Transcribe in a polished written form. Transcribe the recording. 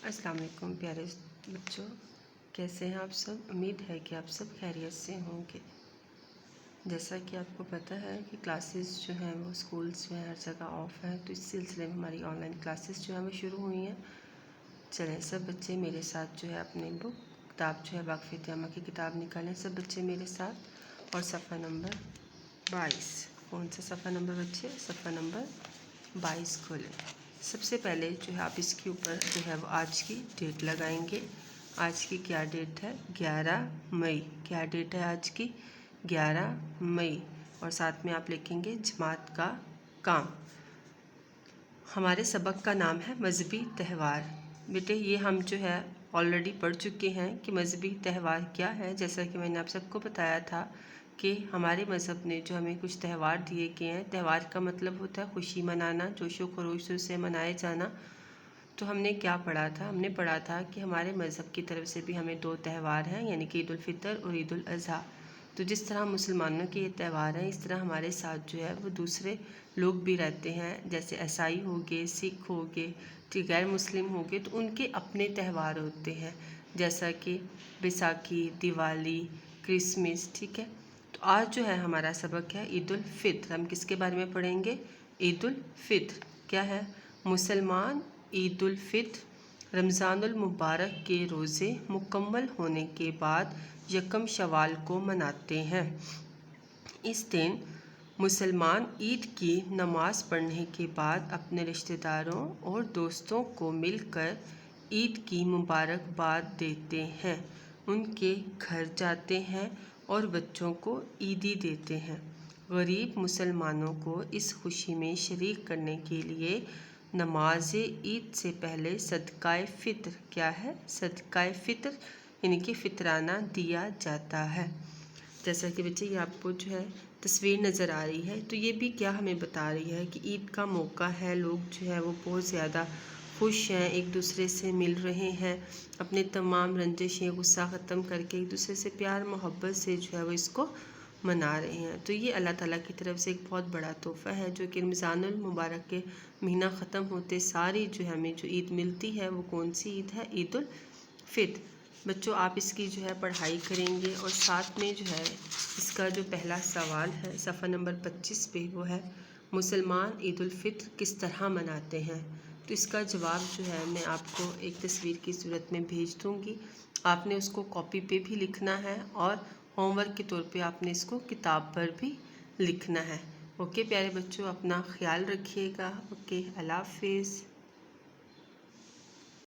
अस्सलाम वालेकुम प्यारे बच्चों, कैसे हैं आप सब। उम्मीद है कि आप सब खैरियत से होंगे। जैसा कि आपको पता है कि क्लासेस जो हैं वो स्कूल्स जो हैं हर जगह ऑफ हैं, तो इस सिलसिले में हमारी ऑनलाइन क्लासेस जो हैं वो शुरू हुई हैं। चलें सब बच्चे मेरे साथ जो है अपनी बुक किताब जो है वाक़फ़ियत अम्मा की किताब निकालें सब बच्चे मेरे साथ, और सफ़ा नंबर 22। कौन सा सफ़ा नंबर बच्चे? सफ़ा नंबर 22 खोलें। सबसे पहले जो है आप इसके ऊपर जो है वो आज की डेट लगाएंगे। आज की क्या डेट है? 11 मई। क्या डेट है आज की? 11 मई। और साथ में आप लिखेंगे जमात का काम। हमारे सबक का नाम है मजहबी त्यौहार। बेटे ये हम जो है ऑलरेडी पढ़ चुके हैं कि मजहबी त्यौहार क्या है। जैसा कि मैंने आप सबको बताया था कि हमारे मज़हब ने जो हमें कुछ त्यौहार दिए गए हैं। त्यौहार का मतलब होता है खुशी मनाना, जोशो खरोश से मनाए जाना। तो हमने क्या पढ़ा था? हमने पढ़ा था कि हमारे मज़हब की तरफ से भी हमें 2 त्यौहार हैं, यानी कि ईद उल फितर और ईद उल अज़हा। तो जिस तरह मुसलमानों के ये त्यौहार हैं, इस तरह हमारे साथ जो है वो दूसरे लोग भी रहते हैं, जैसे ईसाई हो गए, सिख हो गए, तो गैर मुस्लिम हो गए, तो उनके अपने त्यौहार होते हैं, जैसा कि बैसाखी, दिवाली, क्रिसमस। ठीक है, तो आज जो है हमारा सबक है ईद उल फितर। हम किसके बारे में पढ़ेंगे? ईद उल फितर क्या है? मुसलमान ईद उल फितर रमज़ानुल मुबारक के रोज़े मुकम्मल होने के बाद यकम शवाल को मनाते हैं। इस दिन मुसलमान ईद की नमाज़ पढ़ने के बाद अपने रिश्तेदारों और दोस्तों को मिलकर ईद की मुबारकबाद देते हैं, उनके घर जाते हैं और बच्चों को ईदी देते हैं। गरीब मुसलमानों को इस खुशी में शरीक करने के लिए नमाज ईद से पहले सदकाए फ़ितर क्या है? सदकाए फ़ितर यानी कि फ़ितराना दिया जाता है। जैसा कि बच्चे ये आपको जो है तस्वीर नज़र आ रही है, तो ये भी क्या हमें बता रही है कि ईद का मौका है, लोग जो है वो बहुत ज़्यादा खुश हैं, एक दूसरे से मिल रहे हैं, अपने तमाम रंजिशें गुस्सा ख़त्म करके एक दूसरे से प्यार मोहब्बत से जो है वो इसको मना रहे हैं। तो ये अल्लाह ताला की तरफ से एक बहुत बड़ा तोहफ़ा है, जो कि रमज़ानुल मुबारक के महीना ख़त्म होते सारी जो है हमें जो ईद मिलती है वो कौन सी ईद है? ईद उल फितर। बच्चों आप इसकी जो है पढ़ाई करेंगे, और साथ में जो है इसका जो पहला सवाल है सफ़ा नंबर 25 पे, वो है मुसलमान ईद उल फितर किस तरह मनाते हैं। तो इसका जवाब जो है मैं आपको एक तस्वीर की सूरत में भेज दूँगी। आपने उसको कॉपी पे भी लिखना है, और होमवर्क के तौर पे आपने इसको किताब पर भी लिखना है। ओके प्यारे बच्चों, अपना ख्याल रखिएगा। ओके, अल्लाह हाफिज़।